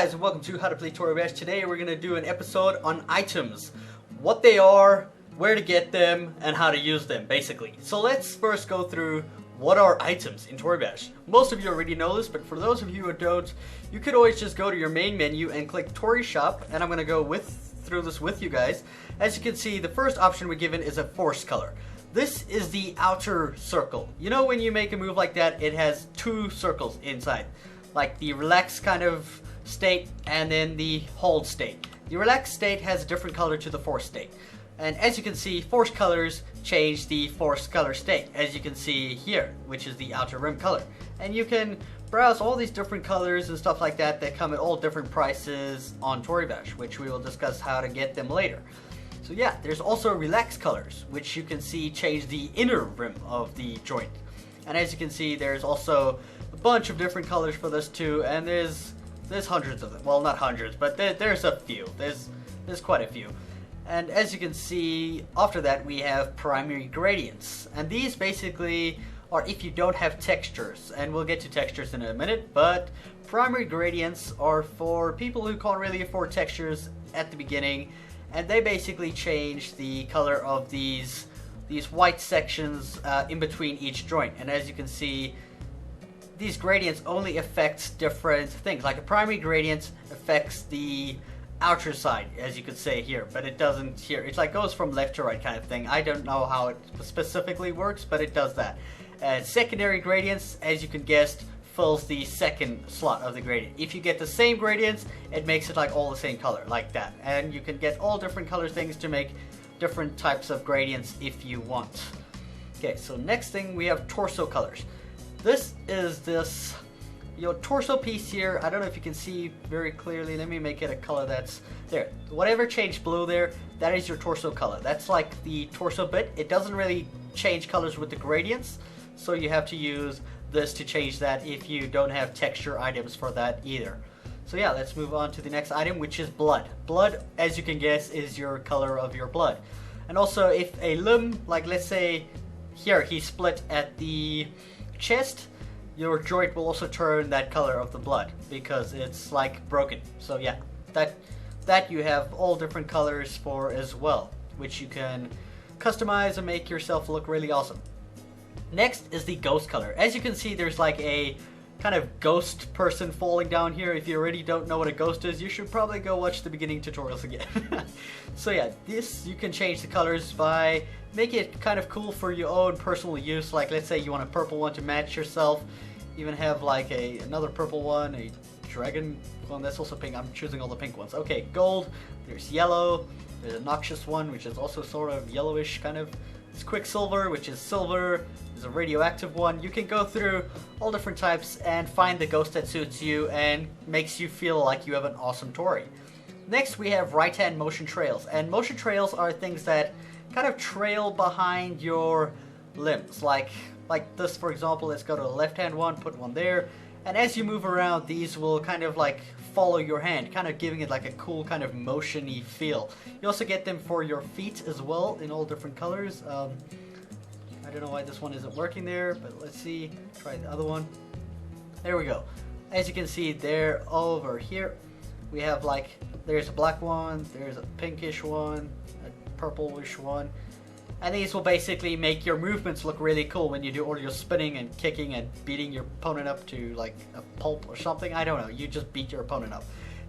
guys, and welcome to How to Play Toribash. Today we're going to do an episode on items. What they are, where to get them, and how to use them, basically. So let's first go through what are items in Toribash. Most of you already know this, but for those of you who don't, you could always just go to your main menu and click Torishop, and I'm going to go through this with you guys. As you can see, the first option we're given is a force color. This is the outer circle. You know when you make a move like that, it has two circles inside. Like the relaxed kind of state and then the hold state. The relaxed state has a different color to the force state. And as you can see, force colors change the force color state, as you can see here, which is the outer rim color. And you can browse all these different colors and stuff like that that come at all different prices on Toribash, which we will discuss how to get them later. So yeah, there's also relaxed colors, which you can see change the inner rim of the joint. And as you can see, there's also a bunch of different colors for this too, and there's hundreds of them. Well, not hundreds, but there's a few. There's quite a few. And as you can see, after that we have primary gradients. And these basically are if you don't have textures, and we'll get to textures in a minute, but primary gradients are for people who can't really afford textures at the beginning, and they basically change the color of these white sections in between each joint. And as you can see, these gradients only affect different things. Like a primary gradient affects the outer side, as you could say here, but it doesn't here. It like goes from left to right kind of thing. I don't know how it specifically works, but it does that. Secondary gradients, as you can guess, fills the second slot of the gradient. If you get the same gradients, it makes it like all the same color, like that. And you can get all different color things to make different types of gradients if you want. Okay, so next thing we have torso colors. This is your torso piece here. I don't know if you can see very clearly. Let me make it a color that's there. Whatever changed blue there, that is your torso color. That's like the torso bit. It doesn't really change colors with the gradients, so you have to use this to change that if you don't have texture items for that either. So yeah, let's move on to the next item, which is blood. Blood, as you can guess, is your color of your blood. And also if a limb, like let's say here he split at the chest, your joint will also turn that color of the blood because it's like broken. So yeah, that you have all different colors for as well, which you can customize and make yourself look really awesome. Next is the ghost color. As you can see, there's like a kind of ghost person falling down here. If you already don't know what a ghost is, you should probably go watch the beginning tutorials again. So yeah, this you can change the colors by making it kind of cool for your own personal use. Like let's say you want a purple one to match yourself. Even have like another purple one, a dragon one that's also pink. I'm choosing all the pink ones. Okay, gold, there's yellow, there's a noxious one which is also sort of yellowish kind of. There's quicksilver, which is silver. There's a radioactive one. You can go through all different types and find the ghost that suits you and makes you feel like you have an awesome Tori. Next we have right hand motion trails, and motion trails are things that kind of trail behind your limbs. Like this, for example. Let's go to the left hand one, put one there, and as you move around, these will kind of like follow your hand, kind of giving it like a cool kind of motion-y feel. You also get them for your feet as well in all different colors. I don't know why this one isn't working there, but let's see. Try the other one. There we go. As you can see, they're over here. We have like, there's a black one, there's a pinkish one, a purplish one. And these will basically make your movements look really cool when you do all your spinning and kicking and beating your opponent up to like a pulp or something. I don't know, you just beat your opponent up.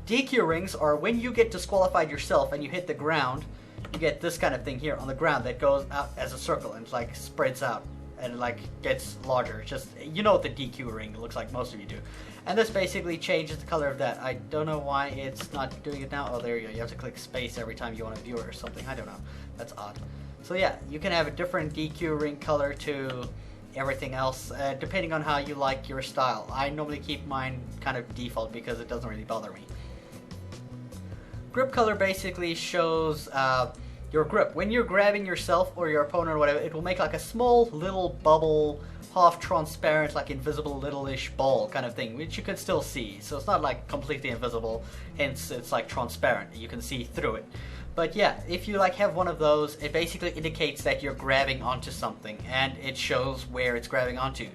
DQ rings are when you get disqualified yourself and you hit the ground, you get this kind of thing here on the ground that goes out as a circle and like spreads out and like gets larger. It's just, you know what the DQ ring looks like, most of you do. And this basically changes the color of that. I don't know why it's not doing it now. Oh, there you go. You have to click space every time you want to view it or something. I don't know. That's odd. So yeah, you can have a different DQ ring color to everything else, depending on how you like your style. I normally keep mine kind of default because it doesn't really bother me. Grip color basically shows your grip. When you're grabbing yourself or your opponent or whatever, it will make like a small little bubble, half transparent, like invisible little-ish ball kind of thing, which you can still see. So it's not like completely invisible, hence it's like transparent. You can see through it. But yeah, if you like have one of those, it basically indicates that you're grabbing onto something, and it shows where it's grabbing onto.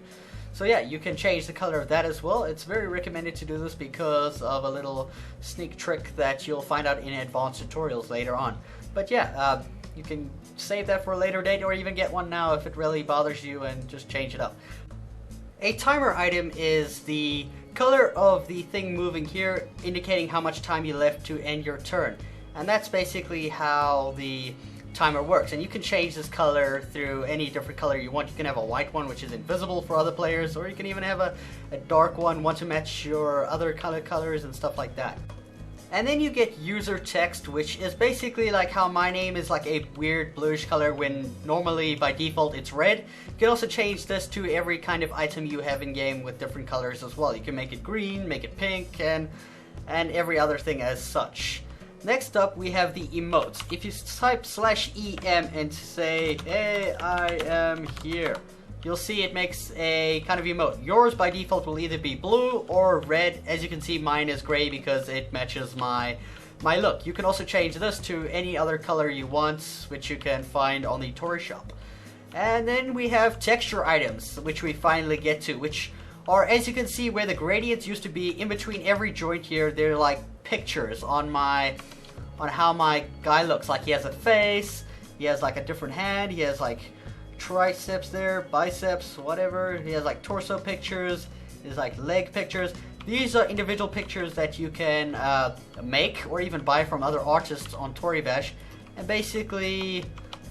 So yeah, you can change the color of that as well. It's very recommended to do this because of a little sneak trick that you'll find out in advanced tutorials later on. But yeah, you can save that for a later date or even get one now if it really bothers you and just change it up. A timer item is the color of the thing moving here, indicating how much time you left to end your turn. And that's basically how the timer works. And you can change this color through any different color you want. You can have a white one which is invisible for other players, or you can even have a dark one to match your other colors and stuff like that. And then you get user text, which is basically like how my name is like a weird bluish color when normally by default it's red. You can also change this to every kind of item you have in game with different colors as well. You can make it green, make it pink, and every other thing as such. Next up we have the emotes. If you type /em and say, hey, I am here, you'll see it makes a kind of emote. Yours by default will either be blue or red. As you can see, mine is gray because it matches my look. You can also change this to any other color you want, which you can find on the Torishop. And then we have texture items, which we finally get to, which are, as you can see, where the gradients used to be in between every joint here. They're like pictures on how my guy looks. Like he has a face, he has like a different hand, he has like triceps there, biceps, whatever. He has like torso pictures, there's like leg pictures. These are individual pictures that you can make or even buy from other artists on Toribash, and basically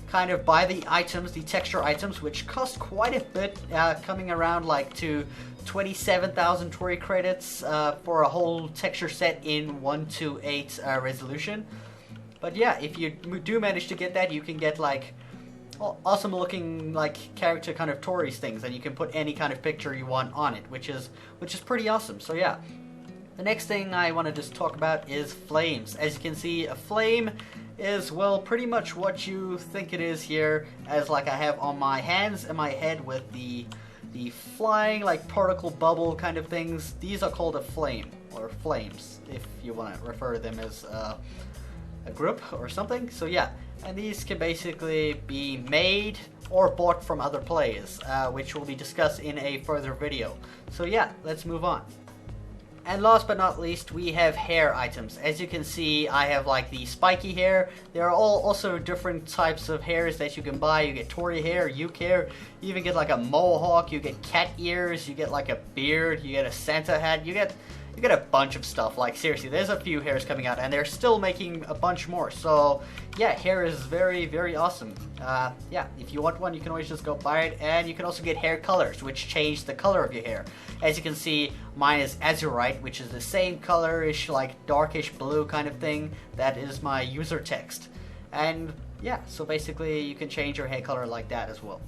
kind of buy the items, the texture items, which cost quite a bit, coming around like to 27,000 Tori credits for a whole texture set in 1:8 resolution. But yeah, if you do manage to get that, you can get like awesome looking like character kind of Tories things, and you can put any kind of picture you want on it, which is pretty awesome. So yeah, the next thing I want to just talk about is flames. As you can see, a flame is, well, pretty much what you think it is here, as like I have on my hands and my head with the flying like particle bubble kind of things. These are called a flame, or flames if you want to refer to them as a group or something. So yeah, and these can basically be made or bought from other players, which will be discussed in a further video. So yeah, let's move on. And last but not least, we have hair items. As you can see, I have like the spiky hair. There are also different types of hairs that you can buy. You get Tori hair, Uke hair, you even get like a mohawk, you get cat ears, you get like a beard, you get a Santa hat, you get a bunch of stuff. Like seriously, there's a few hairs coming out and they're still making a bunch more. So yeah, hair is very, very awesome. Yeah, if you want one, you can always just go buy it. And you can also get hair colors, which change the color of your hair. As you can see, mine is azurite, which is the same colorish, like darkish blue kind of thing. That is my user text. And yeah, so basically you can change your hair color like that as well.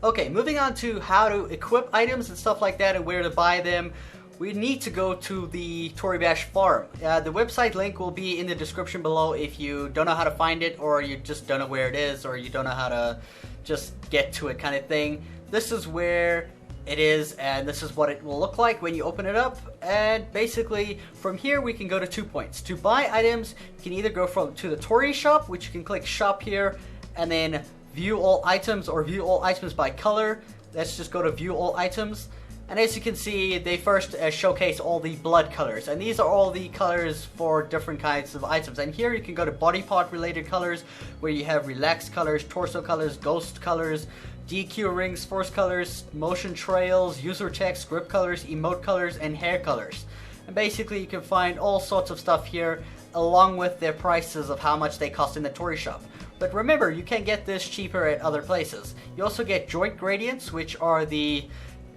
Okay, moving on to how to equip items and stuff like that and where to buy them. We need to go to the Toribash Forum. The website link will be in the description below if you don't know how to find it, or you just don't know where it is, or you don't know how to just get to it kind of thing. This is where it is, and this is what it will look like when you open it up. And basically from here we can go to 2 points. To buy items, you can either go to the Torishop, which you can click shop here, and then view all items, or view all items by color. Let's just go to view all items. And as you can see, they first showcase all the blood colors, and these are all the colors for different kinds of items. And here you can go to body part related colors, where you have relaxed colors, torso colors, ghost colors, DQ rings, force colors, motion trails, user text, grip colors, emote colors, and hair colors. And basically you can find all sorts of stuff here, along with their prices of how much they cost in the Torishop. But remember, you can get this cheaper at other places. You also get joint gradients, which are the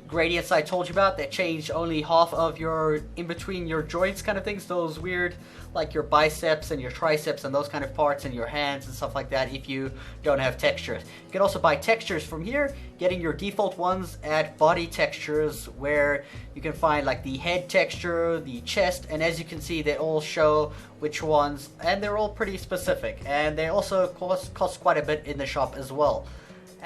gradients I told you about that change only half of your in between your joints kind of things, those weird like your biceps and your triceps and those kind of parts, and your hands and stuff like that if you don't have textures. You can also buy textures from here, getting your default ones at body textures, where you can find like the head texture, the chest, and as you can see they all show which ones, and they're all pretty specific, and they also cost quite a bit in the shop as well.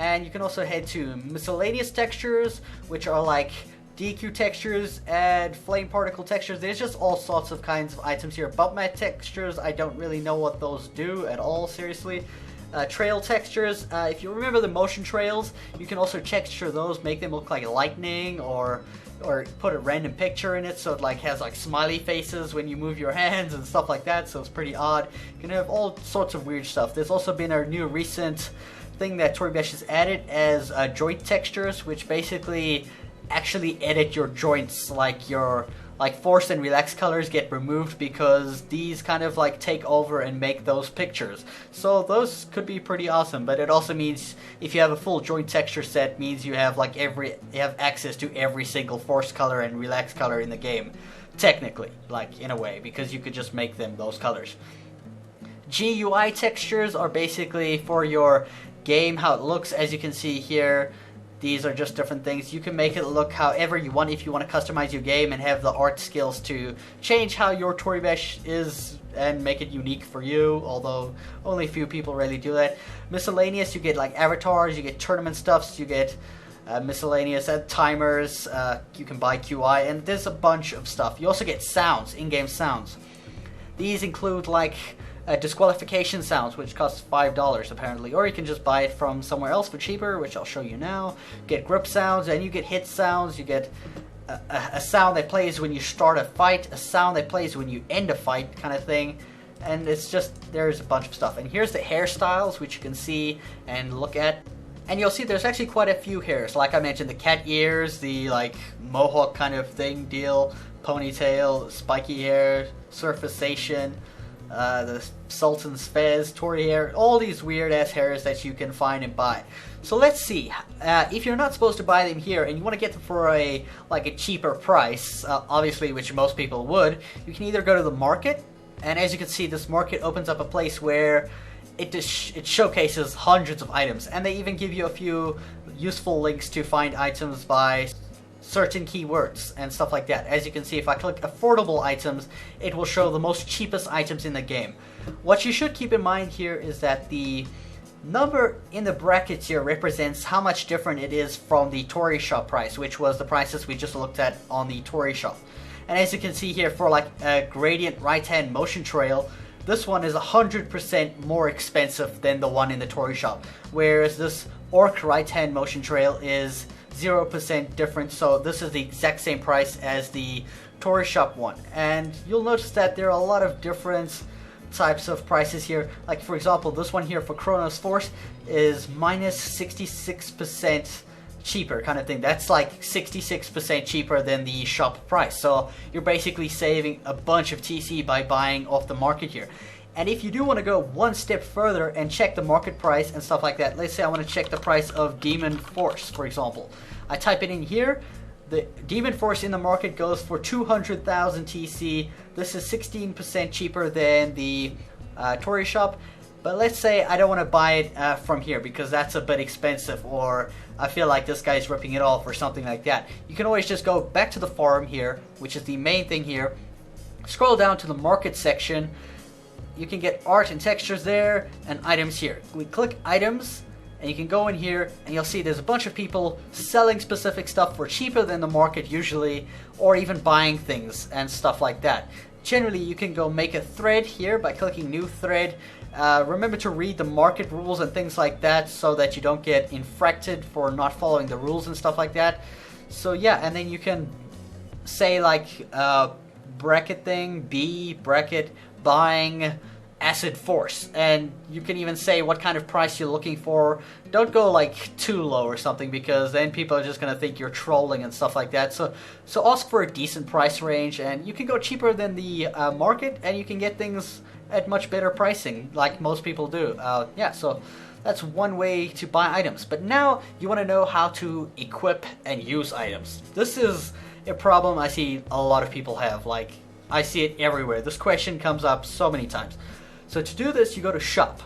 And you can also head to miscellaneous textures, which are like DQ textures and flame particle textures. There's just all sorts of kinds of items here. Bump mat textures, I don't really know what those do at all, seriously. trail textures. If you remember the motion trails, you can also texture those, make them look like lightning, or put a random picture in it so it like has like smiley faces when you move your hands and stuff like that, so it's pretty odd. You can have all sorts of weird stuff. There's also been a new recent thing that Toribash has added as joint textures, which basically actually edit your joints, like your force and relax colors get removed because these kind of like take over and make those pictures. So those could be pretty awesome, but it also means if you have a full joint texture set, means you have like you have access to every single force color and relax color in the game, technically, like in a way, because you could just make them those colors. GUI textures are basically for your game, how it looks. As you can see here, these are just different things. You can make it look however you want if you want to customize your game and have the art skills to change how your Toribash is and make it unique for you, although only a few people really do that. Miscellaneous, you get like avatars, you get tournament stuffs, you get miscellaneous timers, you can buy QI, and there's a bunch of stuff. You also get sounds, in-game sounds. These include like disqualification sounds, which costs $5 apparently, or you can just buy it from somewhere else for cheaper, which I'll show you now. Get grip sounds, and you get hit sounds. You get a sound that plays when you start a fight, a sound that plays when you end a fight, kind of thing. And it's just, there's a bunch of stuff. And here's the hairstyles, which you can see and look at. And you'll see there's actually quite a few hairs. Like I mentioned, the cat ears, the like mohawk kind of thing deal, ponytail, spiky hair, surfacation, the Sultan's fez, Tori hair, all these weird ass hairs that you can find and buy. So let's see, if you're not supposed to buy them here and you want to get them for a cheaper price, obviously, which most people would, you can either go to the market, and as you can see, this market opens up a place where it showcases hundreds of items, and they even give you a few useful links to find items by certain keywords and stuff like that. As you can see, if I click affordable items, it will show the most cheapest items in the game. What you should keep in mind here is that the number in the brackets here represents how much different it is from the Torishop price, which was the prices we just looked at on the Torishop. And as you can see here, for like a gradient right-hand motion trail, this one is 100% more expensive than the one in the Torishop, whereas this orc right-hand motion trail is 0% different, so this is the exact same price as the Torishop one. And you'll notice that there are a lot of different types of prices here. Like for example, this one here for Chronos Force is minus 66% cheaper, kind of thing. That's like 66% cheaper than the shop price. So you're basically saving a bunch of TC by buying off the market here. And if you do want to go one step further and check the market price and stuff like that, let's say I want to check the price of Demon Force, for example. I type it in here. The Demon Force in the market goes for 200,000 TC. This is 16% cheaper than the Torishop. But let's say I don't want to buy it from here because that's a bit expensive, or I feel like this guy's ripping it off or something like that. You can always just go back to the forum here, which is the main thing here. Scroll down to the market section. You can get art and textures there, and items here. We click items, and you can go in here, and you'll see there's a bunch of people selling specific stuff for cheaper than the market usually, or even buying things and stuff like that. Generally, you can go make a thread here by clicking new thread. Remember to read the market rules and things like that so that you don't get infracted for not following the rules and stuff like that. So yeah, and then you can say like bracket thing, B, bracket, buying acid force, and you can even say what kind of price you're looking for. Don't go like too low or something, because then people are just gonna think you're trolling and stuff like that. So ask for a decent price range, and you can go cheaper than the market, and you can get things at much better pricing like most people do. Yeah, so that's one way to buy items. But now you want to know how to equip and use items. This is a problem I see a lot of people have. Like, I see it everywhere. This question comes up so many times. So to do this, you go to shop.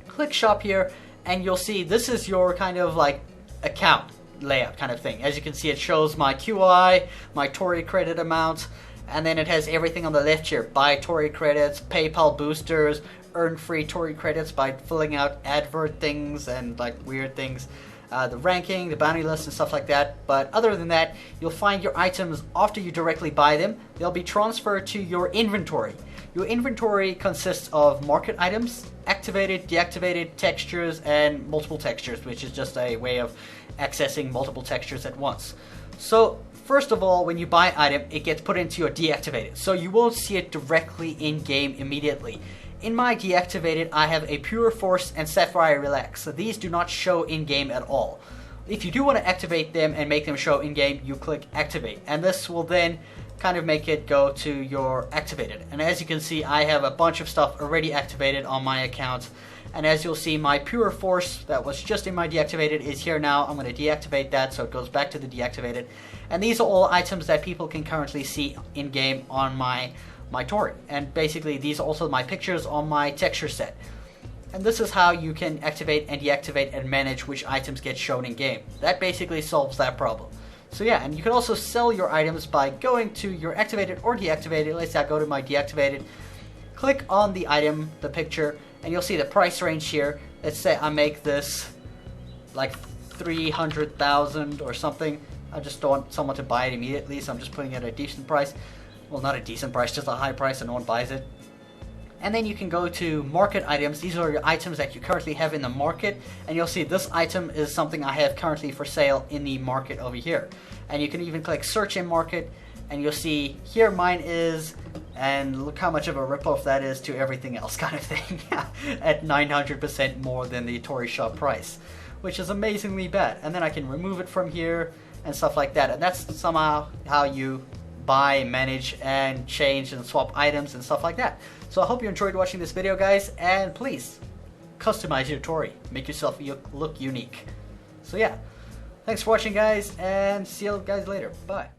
Click shop here, and you'll see this is your kind of like account layout kind of thing. As you can see, it shows my QI, my Tori credit amount, and then it has everything on the left here. Buy Tori credits, PayPal boosters, earn free Tori credits by filling out advert things and like weird things. The ranking, the bounty list, and stuff like that. But other than that, you'll find your items after you directly buy them. They'll be transferred to your inventory. Your inventory consists of market items, activated, deactivated, textures, and multiple textures, which is just a way of accessing multiple textures at once. So first of all, when you buy an item, it gets put into your deactivated, so you won't see it directly in game immediately. In my deactivated, I have a Pure Force and Sapphire Relax, so these do not show in game at all. If you do want to activate them and make them show in game, you click activate, and this will then kind of make it go to your activated. And as you can see, I have a bunch of stuff already activated on my account, and as you'll see, my Pure Force that was just in my deactivated is here now. I'm going to deactivate that so it goes back to the deactivated, and these are all items that people can currently see in game on my Tori, and basically these are also my pictures on my texture set. And this is how you can activate and deactivate and manage which items get shown in game. That basically solves that problem. So yeah, and you can also sell your items by going to your activated or deactivated. Let's say I go to my deactivated, click on the item, the picture, and you'll see the price range here. Let's say I make this like 300,000 or something. I just don't want someone to buy it immediately, so I'm just putting it at a decent price. Well, not a decent price, just a high price and no one buys it. And then you can go to market items. These are your items that you currently have in the market, and you'll see this item is something I have currently for sale in the market over here. And you can even click search in market, and you'll see here mine is, and look how much of a ripoff that is to everything else kind of thing, at 900% more than the Torishop price, which is amazingly bad. And then I can remove it from here and stuff like that, and that's somehow how you buy, manage, and change and swap items and stuff like that. So I hope you enjoyed watching this video, guys, and please customize your Tori, make yourself look unique. So yeah, thanks for watching, guys, and see you guys later. Bye.